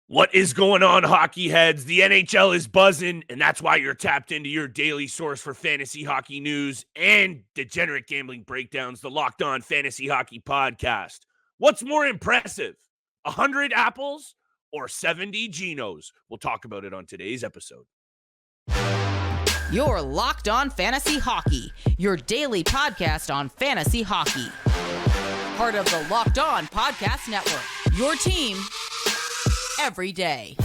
What is going on, hockey heads? The NHL is buzzing, and that's why you're tapped into your daily source for fantasy hockey news and degenerate gambling breakdowns, the Locked On Fantasy Hockey Podcast. What's more impressive, 100 apples or 70 ginos? We'll talk about it on today's episode. You're Locked On Fantasy Hockey, your daily podcast on fantasy hockey. Part of the Locked On Podcast Network, your team every day.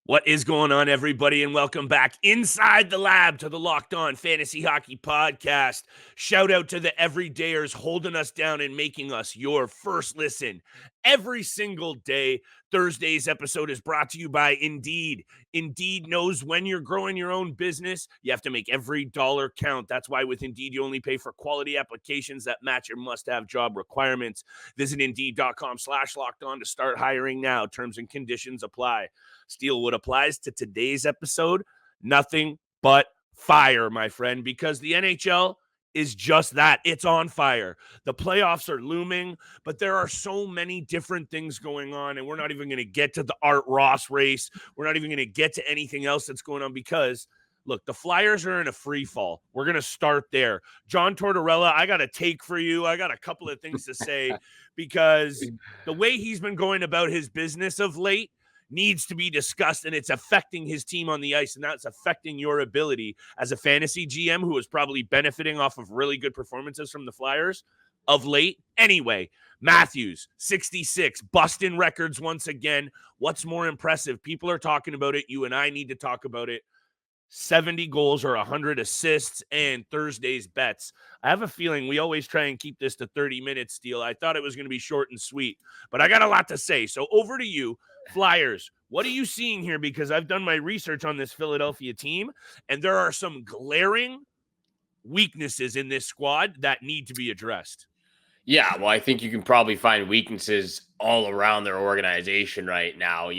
What is going on, everybody, and welcome back inside the lab to the Locked On Fantasy Hockey Podcast. Shout out to the everydayers holding us down and making us your first listen every single day. Thursday's episode is brought to you by Indeed. Indeed knows when you're growing your own business, you have to make every dollar count. That's why with Indeed, you only pay for quality applications that match your must-have job requirements. Visit Indeed.com/lockedon to start hiring now. Terms and conditions apply. Steele, what applies to today's episode? Nothing but fire, my friend, because the NHL is just that. It's on fire. The playoffs are looming, but there are so many different things going on, and we're not even going to get to the Art Ross race. We're not even going to get to anything else that's going on because, look, the Flyers are in a free fall. We're going to start there. John Tortorella, I got a take for you. I got a couple of things to say because the way he's been going about his business of late needs to be discussed, and it's affecting his team on the ice, and that's affecting your ability as a fantasy GM who is probably benefiting off of really good performances from the Flyers of late. Anyway, Mathews, 66, busting records once again. What's more impressive? People are talking about it. You and I need to talk about it. 70 goals or 100 assists and Thursday's bets. I have a feeling we always try and keep this to 30 minutes, Steele. I thought it was going to be short and sweet, but I got a lot to say. So over to you, Flyers. What are you seeing here? Because I've done my research on this Philadelphia team, and there are some glaring weaknesses in this squad that need to be addressed. Yeah, well, I think you can probably find weaknesses all around their organization right now.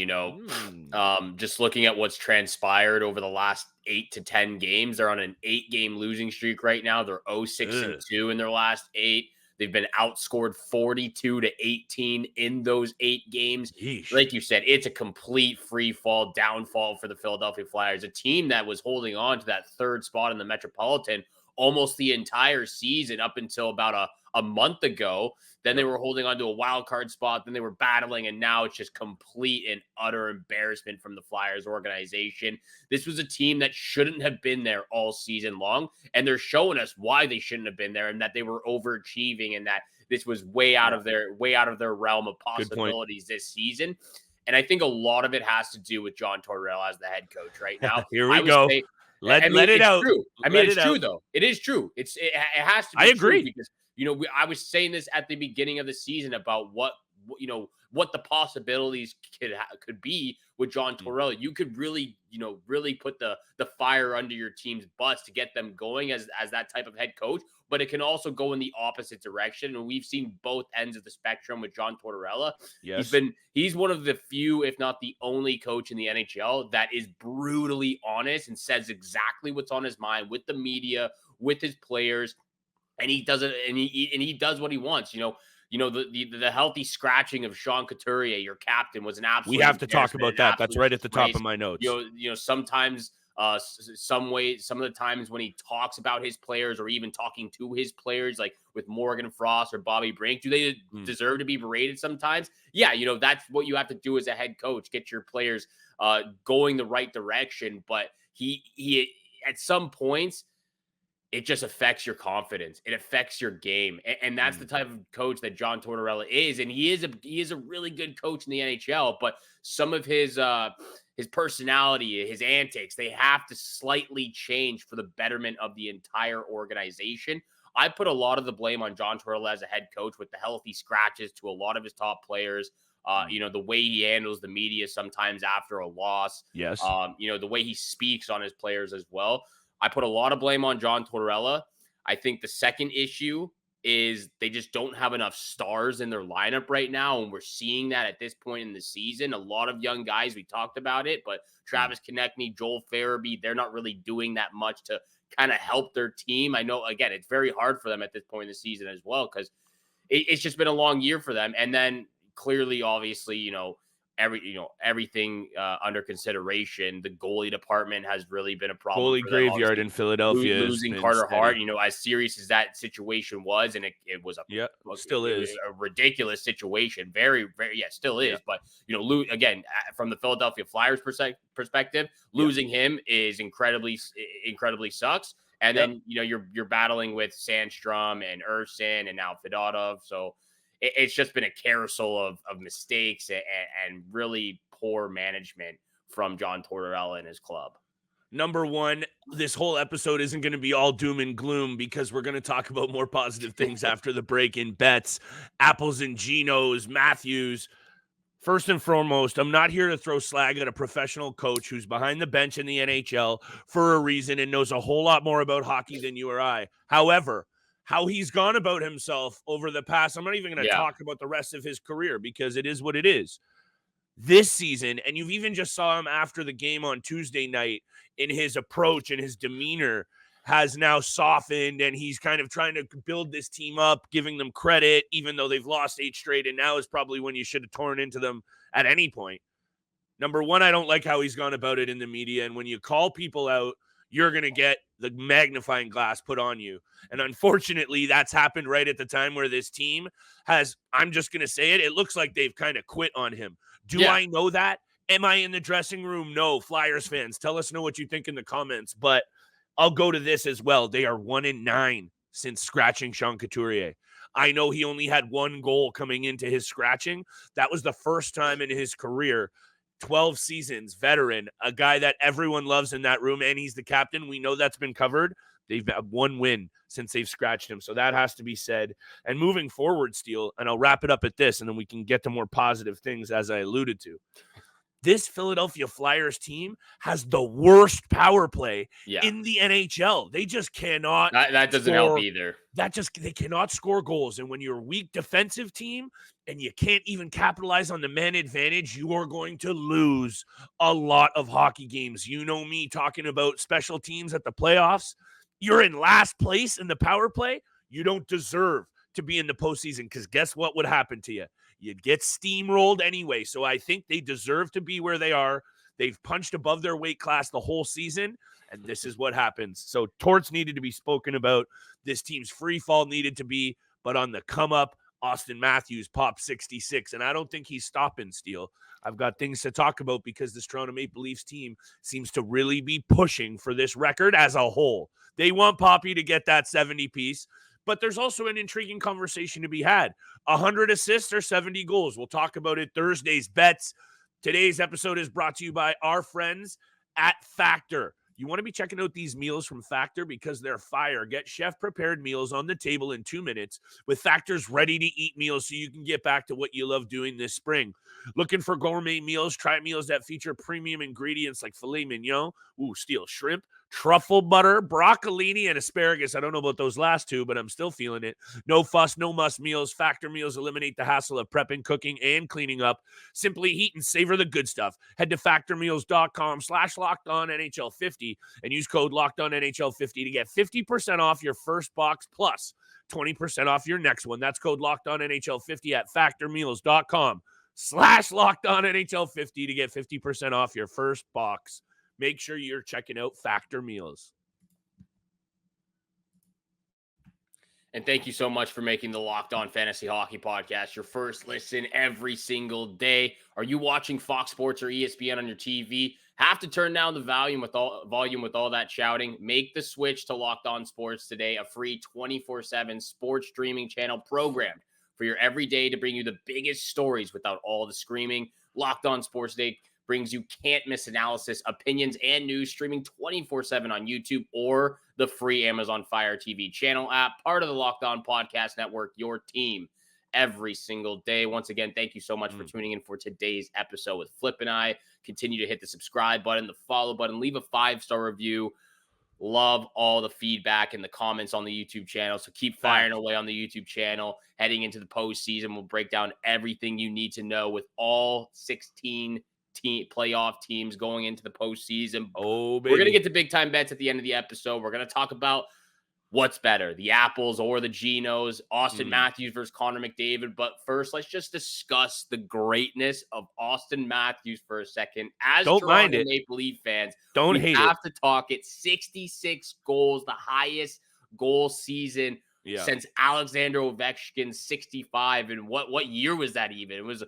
Just looking at what's transpired over the last 8 to 10 games, they're on an 8-game losing streak right now. They're 0-6-2 in their last 8. They've been outscored 42-18 in those 8 games. Yeesh. Like you said, it's a complete free fall, downfall for the Philadelphia Flyers, a team that was holding on to that third spot in the Metropolitan almost the entire season up until about a month ago. Then they were holding on to a wild card spot. Then they were battling, and now it's just complete and utter embarrassment from the Flyers organization. This was a team that shouldn't have been there all season long, and they're showing us why they shouldn't have been there and that they were overachieving and that this was way out of their realm of possibilities this season. And I think a lot of it has to do with John Tortorella as the head coach right now. Here we go. Let it out. True. I mean, it's true, though. It is true. It has to be. I agree. Because, I was saying this at the beginning of the season about what the possibilities could be with John Tortorella. You could really put the fire under your team's butts to get them going as that type of head coach. But it can also go in the opposite direction. And we've seen both ends of the spectrum with John Tortorella. Yes. He's one of the few, if not the only coach in the NHL that is brutally honest and says exactly what's on his mind with the media, with his players. And he does it, and he does what he wants. The healthy scratching of Sean Couturier, your captain, was an absolute. We have to talk about that. That's right at the top of my notes. Sometimes, some of the times when he talks about his players or even talking to his players, like with Morgan Frost or Bobby Brink, do they deserve to be berated sometimes? Yeah, that's what you have to do as a head coach, get your players going the right direction. But he at some points, it just affects your confidence. It affects your game. And that's the type of coach that John Tortorella is. And he is a really good coach in the NHL, but some of his personality, his antics, they have to slightly change for the betterment of the entire organization. I put a lot of the blame on John Tortorella as a head coach with the healthy scratches to a lot of his top players. The way he handles the media sometimes after a loss. Yes. The way he speaks on his players as well. I put a lot of blame on John Tortorella. I think the second issue is they just don't have enough stars in their lineup right now, and we're seeing that at this point in the season. A lot of young guys, we talked about it, but Travis Konechny, Joel Farabee, they're not really doing that much to kind of help their team. I know, again, it's very hard for them at this point in the season as well, because it's just been a long year for them. And then clearly, obviously, everything under consideration. The goalie department has really been a problem. Goalie graveyard in Philadelphia. Losing Carter Hart, as serious as that situation was, and it was still is a ridiculous situation. Very, very, still is. Yeah. But again, from the Philadelphia Flyers perspective, losing him is incredibly sucks. And then you're battling with Sandstrom and Ersin and now Fedotov. So it's just been a carousel of mistakes and really poor management from John Tortorella and his club. Number one, this whole episode isn't going to be all doom and gloom, because we're going to talk about more positive things after the break in bets, apples and ginos, Mathews. First and foremost, I'm not here to throw slag at a professional coach who's behind the bench in the NHL for a reason and knows a whole lot more about hockey than you or I. However, how he's gone about himself over the past, I'm not even going to talk about the rest of his career, because it is what it is. This season, and you've even just saw him after the game on Tuesday night, in his approach and his demeanor has now softened, and he's kind of trying to build this team up, giving them credit, even though they've lost 8 straight, and now is probably when you should have torn into them at any point. Number one, I don't like how he's gone about it in the media, and when you call people out, you're going to get the magnifying glass put on you. And unfortunately, that's happened right at the time where this team has, I'm just going to say it, it looks like they've kind of quit on him. Do I know that? Am I in the dressing room? No. Flyers fans, tell us what you think in the comments. But I'll go to this as well. They are 1-9 since scratching Sean Couturier. I know he only had 1 goal coming into his scratching. That was the first time in his career, 12 seasons, veteran, a guy that everyone loves in that room, and he's the captain. We know that's been covered. They've had 1 win since they've scratched him. So that has to be said. And moving forward, Steele, and I'll wrap it up at this, and then we can get to more positive things, as I alluded to. This Philadelphia Flyers team has the worst power play in the NHL. They just cannot. That doesn't help either. They cannot score goals. And when you're a weak defensive team and you can't even capitalize on the man advantage, you are going to lose a lot of hockey games. You know me talking about special teams at the playoffs. You're in last place in the power play. You don't deserve to be in the postseason, because guess what would happen to you? You'd get steamrolled anyway. So I think they deserve to be where they are. They've punched above their weight class the whole season, and this is what happens. So Torts needed to be spoken about. This team's free fall needed to be, but on the come up, Auston Matthews popped 66, and I don't think he's stopping, Steele. I've got things to talk about, because this Toronto Maple Leafs team seems to really be pushing for this record as a whole. They want Papi to get that 70 piece. But there's also an intriguing conversation to be had. 100 assists or 70 goals. We'll talk about it Thursday's bets. Today's episode is brought to you by our friends at Factor. You want to be checking out these meals from Factor, because they're fire. Get chef-prepared meals on the table in 2 minutes with Factor's ready-to-eat meals, so you can get back to what you love doing this spring. Looking for gourmet meals? Try meals that feature premium ingredients like filet mignon, Steele, shrimp, truffle butter, broccolini, and asparagus. I don't know about those last two, but I'm still feeling it. No fuss, no muss meals. Factor meals eliminate the hassle of prepping, cooking, and cleaning up. Simply heat and savor the good stuff. Head to factormeals.com/LockedOnNHL50 and use code LockedOnNHL50 to get 50% off your first box plus 20% off your next one. That's code LockedOnNHL50 at factormeals.com/LockedOnNHL50 to get 50% off your first box. Make sure you're checking out Factor Meals. And thank you so much for making the Locked On Fantasy Hockey Podcast your first listen every single day. Are you watching Fox Sports or ESPN on your TV? Have to turn down the volume with all that shouting. Make the switch to Locked On Sports today, a free 24/7 sports streaming channel programmed for your everyday to bring you the biggest stories without all the screaming. Locked On Sports Day brings you can't-miss analysis, opinions, and news streaming 24/7 on YouTube or the free Amazon Fire TV channel app, part of the Locked On Podcast Network, your team every single day. Once again, thank you so much for tuning in for today's episode with Flip and I. Continue to hit the subscribe button, the follow button, leave a 5-star review. Love all the feedback and the comments on the YouTube channel. So keep firing away on the YouTube channel. Heading into the postseason, we'll break down everything you need to know with all 16 playoff teams going into the postseason. Oh, baby. We're going to get to big time bets at the end of the episode. We're going to talk about what's better, the apples or the ginos, Auston Matthews versus Connor McDavid. But first, let's just discuss the greatness of Auston Matthews for a second. As Don't mind Toronto it. Maple Leaf fans, Don't we hate have to talk it. 66 goals, the highest goal season since Alexander Ovechkin's 65. And what year was that even? It was,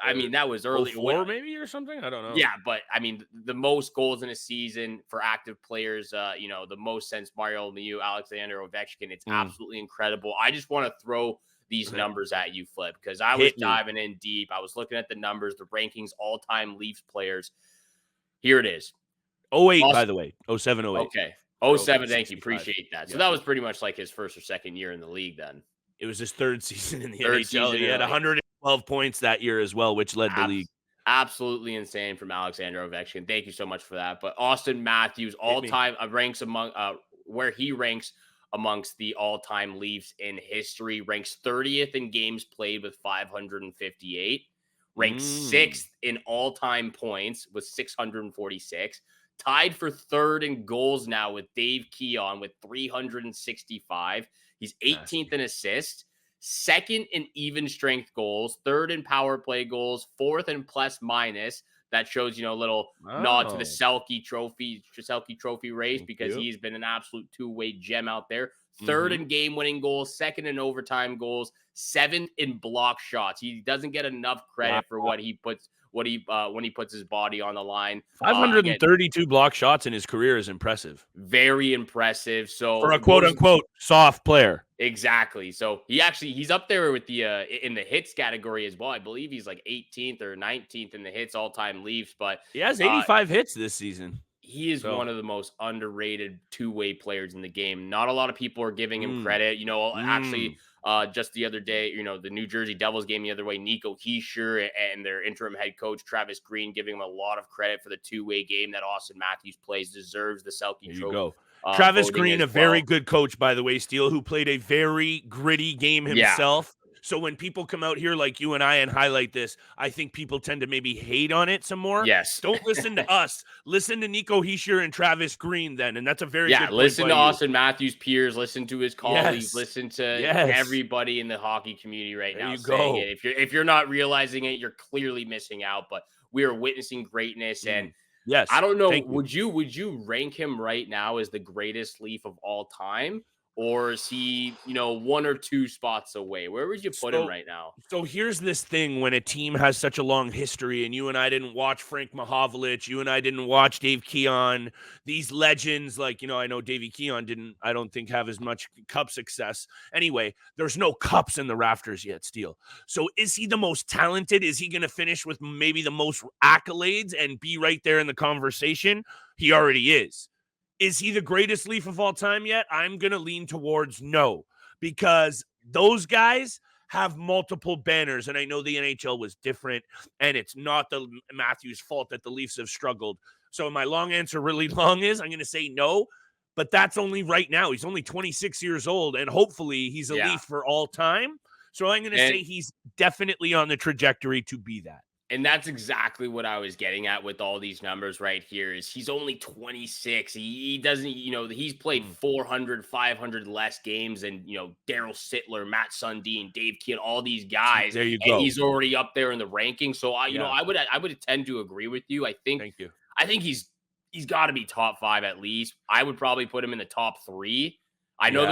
I mean, that was early. 04 maybe or something? I don't know. Yeah, but I mean, the most goals in a season for active players, the most since Mario Lemieux, Alexander Ovechkin. It's absolutely incredible. I just want to throw these numbers at you, Flip, because I was diving in deep. I was looking at the numbers, the rankings, all-time Leafs players. Here it is. 08, by the way. 07, 08. Okay. 07, thank you. Appreciate that. So that was pretty much like his first or second year in the league then. It was his third season in the NHL. He had 112 points that year as well, which led the league. Absolutely insane from Alexander Ovechkin. Thank you so much for that. But Auston Matthews, all-time ranks among where he ranks amongst the all-time Leafs in history, ranks 30th in games played with 558, ranks 6th in all-time points with 646, tied for third in goals now with Dave Keon with 365. He's 18th in assists, second in even strength goals, third in power play goals, fourth in plus minus. That shows, a little nod to the Selke Trophy race because he's been an absolute two-way gem out there. Third in game-winning goals, second in overtime goals, seventh in block shots. He doesn't get enough credit for what he puts when he puts his body on the line. 532 block shots in his career is impressive. Very impressive. So for a quote-unquote soft player. Exactly. So he's up there with the in the hits category as well. I believe he's like 18th or 19th in the hits all-time Leafs, but he has 85 hits this season. He is one of the most underrated two-way players in the game. Not a lot of people are giving him credit. Actually, just the other day, the New Jersey Devils game the other way, Nico Hischier and their interim head coach, Travis Green, giving him a lot of credit for the two-way game that Auston Matthews plays, deserves the Selke Trophy. Travis Green, a very good coach, by the way, Steele, who played a very gritty game himself. So when people come out here like you and I and highlight this, I think people tend to maybe hate on it some more. Yes. Don't listen to us. Listen to Nico Hischier and Travis Green then, and that's a very good point. Listen to Auston Matthews' peers, listen to his colleagues, listen to everybody in the hockey community right now saying it. If you're not realizing it, you're clearly missing out, but we are witnessing greatness and yes. I don't know, would you rank him right now as the greatest Leaf of all time? Or is he, one or two spots away? Where would you put him right now? So here's this thing when a team has such a long history, and you and I didn't watch Frank Mahovlich, you and I didn't watch Dave Keon, these legends, like, I know Davey Keon I don't think have as much cup success. Anyway, there's no cups in the rafters yet, Steele. So is he the most talented? Is he going to finish with maybe the most accolades and be right there in the conversation? He already is. Is he the greatest Leaf of all time yet? I'm going to lean towards no, because those guys have multiple banners, and I know the NHL was different, and it's not the Matthews' fault that the Leafs have struggled. So my long answer, really long, is I'm going to say no, but that's only right now. He's only 26 years old, and hopefully he's a Leaf for all time. So I'm going to say he's definitely on the trajectory to be that. And that's exactly what I was getting at with all these numbers right here is he's only 26. He doesn't, he's played 400, 500 less games than, Daryl Sittler, Matt Sundin, Dave Keon, all these guys. There you go. And he's already up there in the ranking. So I would tend to agree with you. Thank you. I think he's got to be top 5 at least. I would probably put him in the top 3. I know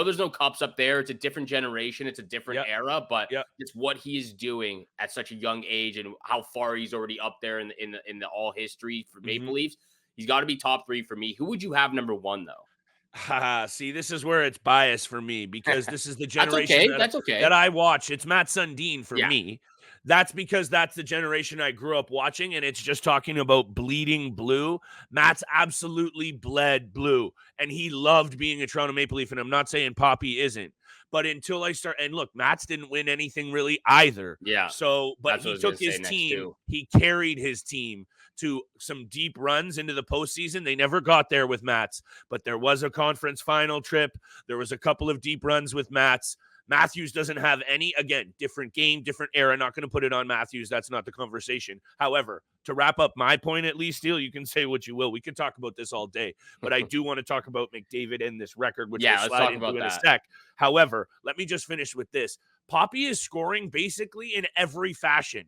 there's no cups up there. It's a different generation. It's a different era, but it's what he is doing at such a young age and how far he's already up there in the all history for Maple Leafs. He's got to be top 3 for me. Who would you have number 1 though? See, this is where it's biased for me because this is the generation that I watch. It's Matt Sundin for me. That's because that's the generation I grew up watching, and it's just talking about bleeding blue. Matt's absolutely bled blue, and he loved being a Toronto Maple Leaf, and I'm not saying Papi isn't. But until I start, and look, Matt's didn't win anything really either. Yeah. So, but he took his team, he carried his team to some deep runs into the postseason. They never got there with Matt's, but there was a conference final trip. There was a couple of deep runs with Matt's. Mathews doesn't have any, again, different game, different era. Not going to put it on Mathews. That's not the conversation. However, to wrap up my point, at least, Steele, you can say what you will. We could talk about this all day, but I do want to talk about McDavid and this record, which we'll slide into in a sec. However, let me just finish with this. Papi is scoring basically in every fashion.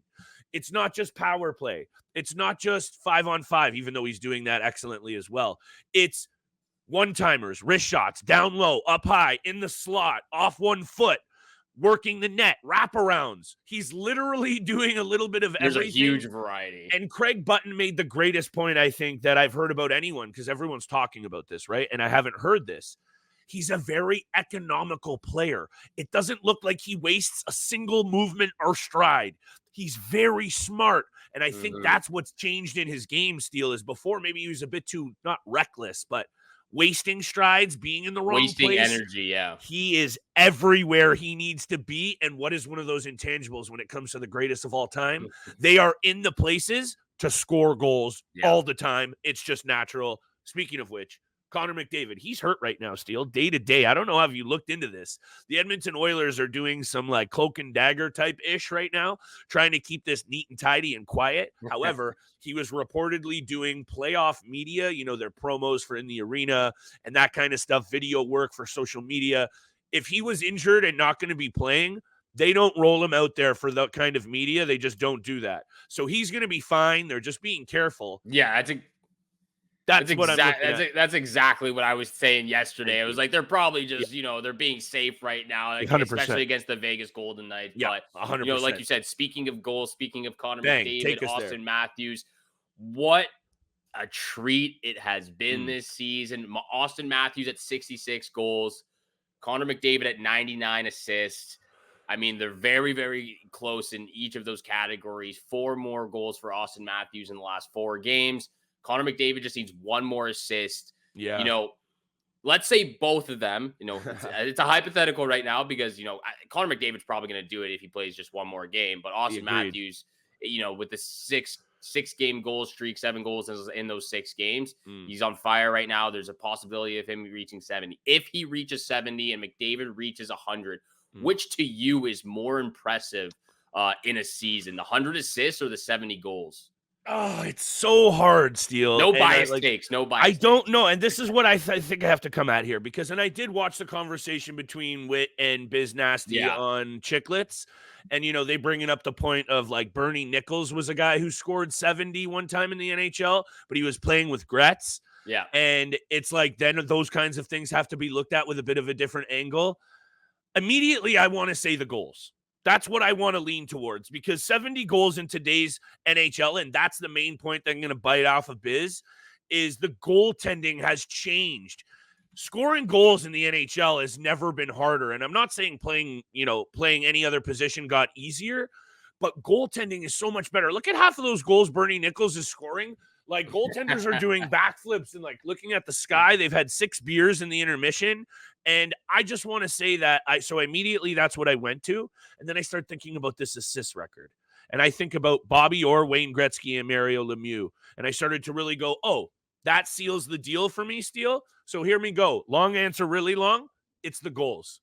It's not just power play. It's not just 5-on-5, even though he's doing that excellently as well. It's one-timers, wrist shots, down low, up high, in the slot, off one foot, working the net, wraparounds. He's literally doing a little bit of everything. There's a huge variety. And Craig Button made the greatest point, I think, that I've heard about anyone, because everyone's talking about this, right? And I haven't heard this. He's a very economical player. It doesn't look like he wastes a single movement or stride. He's very smart. And I think that's what's changed in his game, Steele, is before maybe he was a bit too, not reckless, but wasting strides, being in the wrong place. Wasting energy, yeah. He is everywhere he needs to be. And what is one of those intangibles when it comes to the greatest of all time? They are in the places to score goals all the time. It's just natural. Speaking of which, Connor McDavid, he's hurt right now, Steele, day to day. I don't know how you looked into this. The Edmonton Oilers are doing some like cloak and dagger type ish right now, trying to keep this neat and tidy and quiet. However, he was reportedly doing playoff media, their promos for in the arena and that kind of stuff, video work for social media. If he was injured and not going to be playing, they don't roll him out there for that kind of media. They just don't do that. So he's going to be fine. They're just being careful. Yeah, That's exactly what I was saying yesterday. I was like, they're probably just, they're being safe right now, like, especially against the Vegas Golden Knights. Yeah, but 100%. Like you said, speaking of goals, speaking of Connor McDavid, Auston Matthews, what a treat it has been this season. Auston Matthews at 66 goals, Connor McDavid at 99 assists. I mean, they're very, very close in each of those categories. 4 more goals for Auston Matthews in the last 4 games. Connor McDavid just needs 1 more assist. Yeah. Let's say both of them, it's a hypothetical right now because, Connor McDavid's probably going to do it if he plays just 1 more game. But Auston Matthews, with the 6-game goal streak, 7 goals in those 6 games, he's on fire right now. There's a possibility of him reaching 70. If he reaches 70 and McDavid reaches 100, which to you is more impressive in a season, the 100 assists or the 70 goals? Oh, it's so hard, Steele. No bias takes. No bias. I don't know. And this is what I think I have to come at here, because, and I did watch the conversation between Witt and Biz Nasty on Chicklets. And, they bringing up the point of like Bernie Nichols was a guy who scored 70 one time in the NHL, but he was playing with Gretz. Yeah. And it's like, then those kinds of things have to be looked at with a bit of a different angle. Immediately, I want to say the goals. That's what I want to lean towards, because 70 goals in today's NHL, and that's the main point that I'm going to bite off of Biz, is the goaltending has changed. Scoring goals in the NHL has never been harder. And I'm not saying playing any other position got easier, but goaltending is so much better. Look at half of those goals Bernie Nichols is scoring. Like, goaltenders are doing backflips and like looking at the sky. They've had 6 beers in the intermission. And I just want to say that so immediately that's what I went to. And then I start thinking about this assist record. And I think about Bobby Orr, Wayne Gretzky, and Mario Lemieux. And I started to really go, oh, that seals the deal for me, Steele. So here we go. Long answer, really long. It's the goals.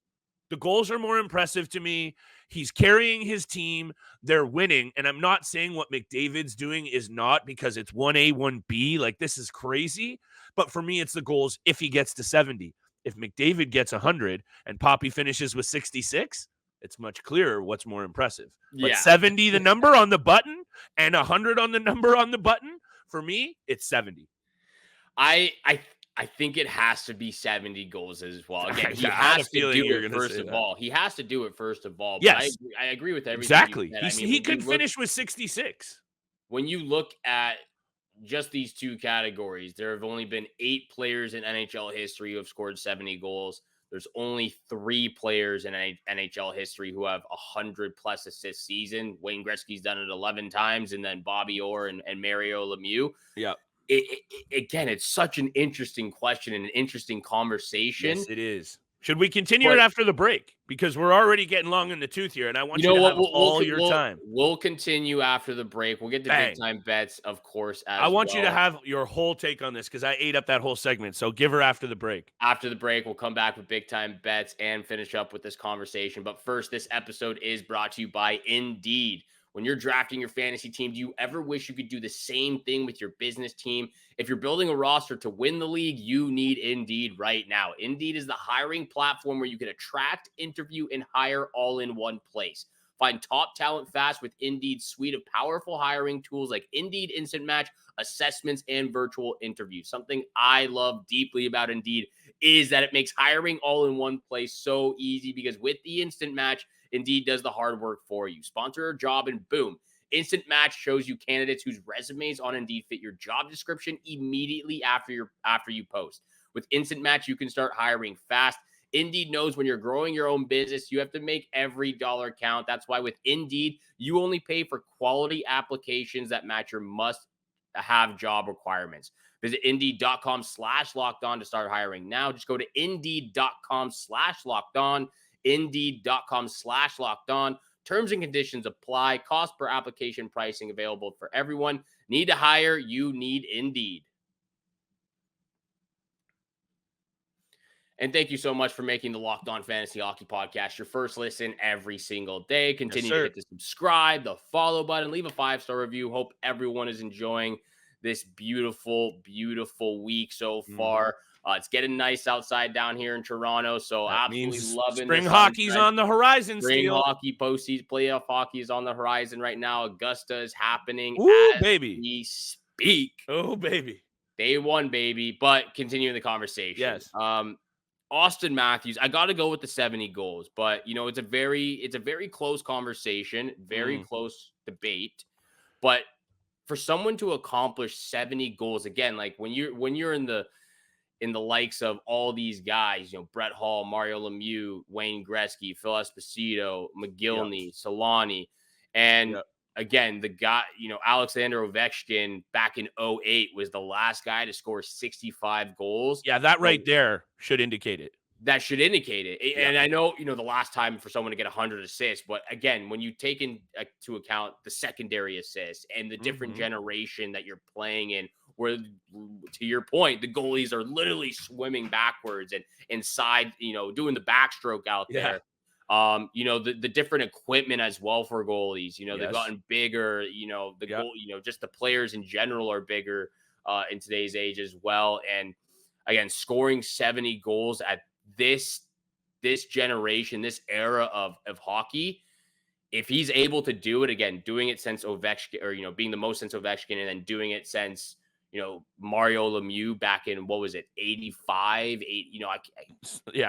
The goals are more impressive to me. He's carrying his team. They're winning. And I'm not saying what McDavid's doing is not, because it's 1A, 1B. Like, this is crazy. But for me, it's the goals if he gets to 70. If McDavid gets 100 and Papi finishes with 66, it's much clearer what's more impressive. But 70, the number on the button, and 100 on the number on the button, for me, it's 70. I think it has to be 70 goals as well. Again, he I has to do it first of all. He has to do it first of all. Yes. I agree with everything. Exactly. You said. He could finish with 66. When you look at just these 2 categories, there have only been 8 players in NHL history who have scored 70 goals. There's only 3 players in NHL history who have 100-plus assist season. Wayne Gretzky's done it 11 times, and then Bobby Orr and Mario Lemieux. Yeah. Again, it's such an interesting question and an interesting conversation. Yes, it is. Should we continue it after the break? Because we're already getting long in the tooth here, and I want you to have all your time. We'll continue after the break. We'll get to big time bets, of course. I want you to have your whole take on this, because I ate up that whole segment. So give her after the break. After the break, we'll come back with big time bets and finish up with this conversation. But first, this episode is brought to you by Indeed. when you're drafting your fantasy team, do you ever wish you could do the same thing with your business team? If you're building a roster to win the league, you need Indeed right now. Indeed is the hiring platform where you can attract, interview, and hire all in one place. Find top talent fast with Indeed's suite of powerful hiring tools like Indeed Instant Match, assessments, and virtual interviews. Something I love deeply about Indeed is that it makes hiring all in one place so easy, because with the Instant Match, Indeed does the hard work for you. Sponsor a job and boom. Instant Match shows you candidates whose resumes on Indeed fit your job description immediately after you post. With Instant Match, you can start hiring fast. Indeed knows when you're growing your own business, you have to make every dollar count. That's why with Indeed, you only pay for quality applications that match your must-have job requirements. Visit Indeed.com/lockedon to start hiring now. Just go to Indeed.com/lockedon. Indeed.com/lockedon. Terms and conditions apply. Cost per application pricing available for everyone. Need to hire? You need Indeed. And thank you so much for making the Locked On Fantasy Hockey Podcast your first listen every single day. Continue to hit the subscribe, the follow button, leave a 5-star review. Hope everyone is enjoying this beautiful, beautiful week so far. It's getting nice outside down here in Toronto, so that absolutely loving spring hockey's on the horizon. Spring hockey, postseason playoff hockey is on the horizon right now. Augusta is happening as we speak. Oh, baby. Day one, baby. But continuing the conversation. Yes. Auston Matthews, I got to go with the 70 goals, but you know, it's a very close conversation, very close debate. But for someone to accomplish 70 goals, again, like when you're in the likes of all these guys, you know, Brett Hall, Mario Lemieux, Wayne Gretzky, Phil Esposito, McGillney, Solani, and again, the guy, you know, Alexander Ovechkin back in 2008 was the last guy to score 65 goals. Yeah, that right there should indicate it. That should indicate it. Yeah. And I know, you know, the last time for someone to get 100 assists, but again, when you take into account the secondary assists and the different generation that you're playing in, where, to your point, the goalies are literally swimming backwards and inside, you know, doing the backstroke out there. You know, the different equipment as well for goalies, you know, they've gotten bigger, you know, goal, you know, just the players in general are bigger in today's age as well. And again, scoring 70 goals at this generation, this era of hockey, if he's able to do it again, doing it since Ovechkin, or, you know, being the most since Ovechkin, and then doing it since, you know, Mario Lemieux back in, what was it, 85, you know,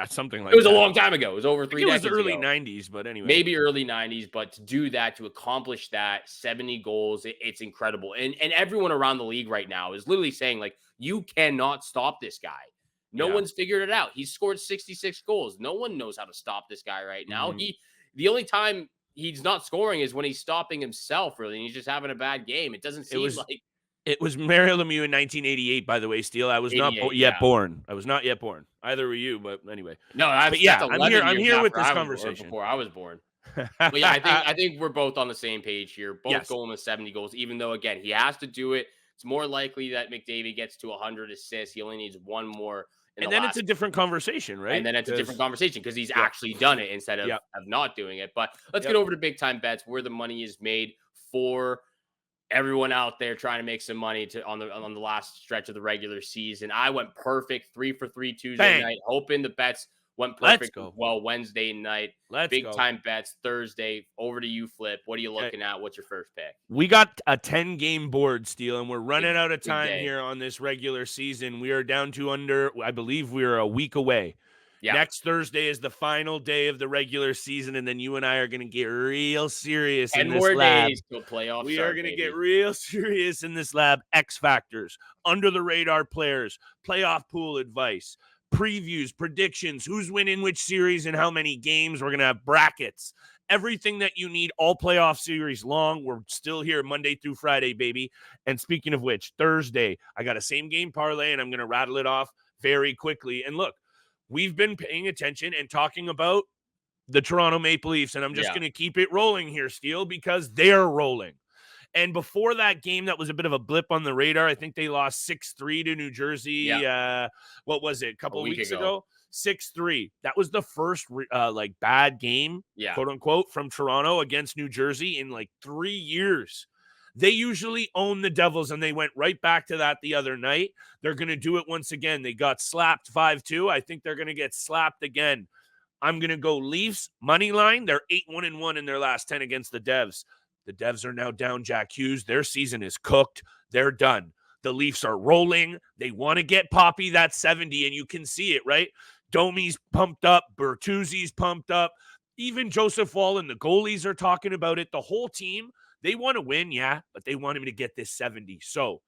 something like that. It was a long time ago. It was over 3 decades ago. It was the early 90s, but anyway. Maybe early 90s, but to do that, to accomplish that, 70 goals, it's incredible. And everyone around the league right now is literally saying, like, you cannot stop this guy. No one's figured it out. He's scored 66 goals. No one knows how to stop this guy right now. The only time he's not scoring is when he's stopping himself, really, and he's just having a bad game. It doesn't seem like... It was Mario Lemieux in 1988, by the way, Steele. I was not yet born. I was not yet born. Either were you, but anyway. No, I'm here with this conversation. Before I was born. But yeah, I think we're both on the same page here. Both going with 70 goals, even though, again, he has to do it. It's more likely that McDavid gets to 100 assists. He only needs one more. And then it's a different conversation, right? And then it's a different conversation because he's actually done it instead of not doing it. But let's get over to big time bets, where the money is made for everyone out there trying to make some money on the last stretch of the regular season. I went perfect, 3 for 3 Tuesday night, hoping the bets went perfect. Well, Wednesday night, big time bets Thursday. Over to you, Flip. What are you looking at? What's your first pick? We got a 10-game board, Steele, and we're running out of time here on this regular season. We are down to I believe we're a week away. Yeah. Next Thursday is the final day of the regular season, and then you and I are going to get real serious in this lab. 10 more days till playoffs. We are going to get real serious in this lab. X factors, under the radar players, playoff pool advice, previews, predictions, who's winning which series and how many games. We're going to have brackets, everything that you need all playoff series long. We're still here Monday through Friday, baby. And speaking of which, Thursday, I got a same game parlay, and I'm going to rattle it off very quickly. And look, we've been paying attention and talking about the Toronto Maple Leafs, and I'm just going to keep it rolling here, Steele, because they're rolling. And before that game, that was a bit of a blip on the radar. I think they lost 6-3 to New Jersey. What was it? A couple of weeks ago. 6-3. That was the first like bad game, Yeah. quote unquote, from Toronto against New Jersey in like 3 years. They usually own the Devils, and they went right back to that the other night. They're going to do it once again. They got slapped 5-2. I think they're going to get slapped again. I'm going to go Leafs money line. They're 8-1-1 in their last 10 against the Devs. The Devs are now down Jack Hughes. Their season is cooked. They're done. The Leafs are rolling. They want to get Papi that 70, and you can see it, right? Domi's pumped up. Bertuzzi's pumped up. Even Joseph Wall and the goalies are talking about it. The whole team, they want to win, yeah, but they want him to get this 70. So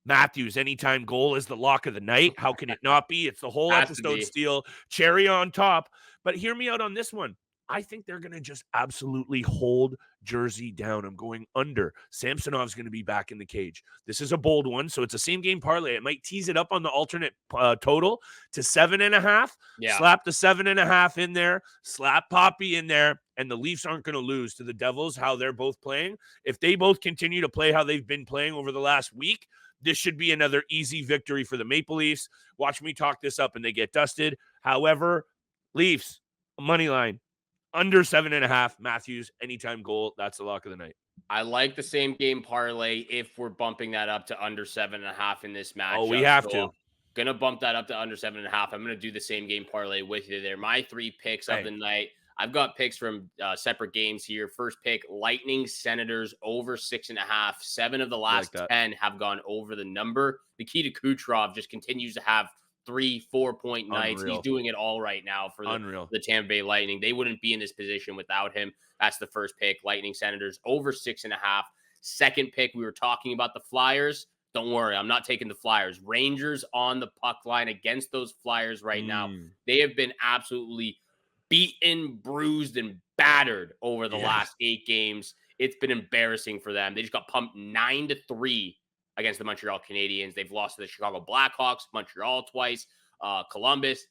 Mathews, anytime goal is the lock of the night. How can it not be? It's the whole episode, Steele. Cherry on top. But hear me out on this one. I think they're going to just absolutely hold Jersey down. I'm going under. Samsonov's going to be back in the cage. This is a bold one, so it's a same-game parlay. It might tease it up on the alternate total to 7.5. Yeah. Slap the 7.5 in there. Slap Papi in there. And the Leafs aren't going to lose to the Devils, how they're both playing. If they both continue to play how they've been playing over the last week, this should be another easy victory for the Maple Leafs. Watch me talk this up and they get dusted. However, Leafs, money line, under 7.5. Mathews, anytime goal. That's the lock of the night. I like the same game parlay if we're bumping that up to under 7.5 in this match. Oh, we have to. Gonna bump that up to under 7.5. I'm gonna do the same game parlay with you there. My 3 picks of the night. I've got picks from separate games here. First pick, Lightning Senators over 6.5. 7 of the last 10 have gone over the number. Nikita Kucherov just continues to have 3-4 point nights. He's doing it all right now for the Tampa Bay Lightning. They wouldn't be in this position without him. That's the first pick, Lightning Senators over 6.5. Second pick, we were talking about the Flyers. Don't worry, I'm not taking the Flyers. Rangers on the puck line against those Flyers right now. They have been absolutely beaten, bruised, and battered over the last 8 games. It's been embarrassing for them. They just got pumped 9-3 against the Montreal Canadiens. They've lost to the Chicago Blackhawks, Montreal twice, Columbus.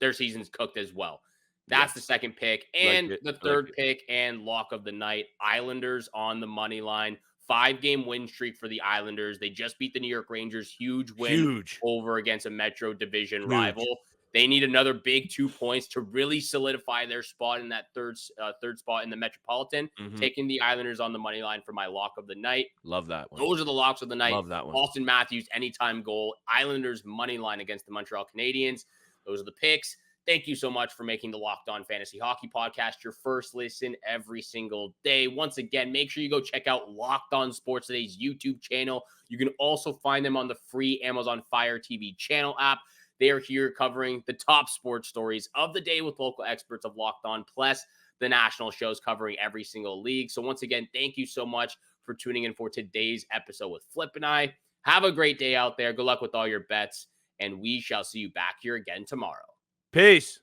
Their season's cooked as well. That's the second pick. And the third pick and lock of the night, Islanders on the money line. 5-game win streak for the Islanders. They just beat the New York Rangers. Huge win over against a Metro Division rival. They need another big 2 points to really solidify their spot in that third spot in the Metropolitan. Taking the Islanders on the money line for my lock of the night. Love that one. Those are the locks of the night. Love that one. Auston Matthews, anytime goal. Islanders money line against the Montreal Canadiens. Those are the picks. Thank you so much for making the Locked On Fantasy Hockey Podcast your first listen every single day. Once again, make sure you go check out Locked On Sports Today's YouTube channel. You can also find them on the free Amazon Fire TV channel app. They are here covering the top sports stories of the day with local experts of Locked On, plus the national shows covering every single league. So once again, thank you so much for tuning in for today's episode with Flip and I. Have a great day out there. Good luck with all your bets, and we shall see you back here again tomorrow. Peace.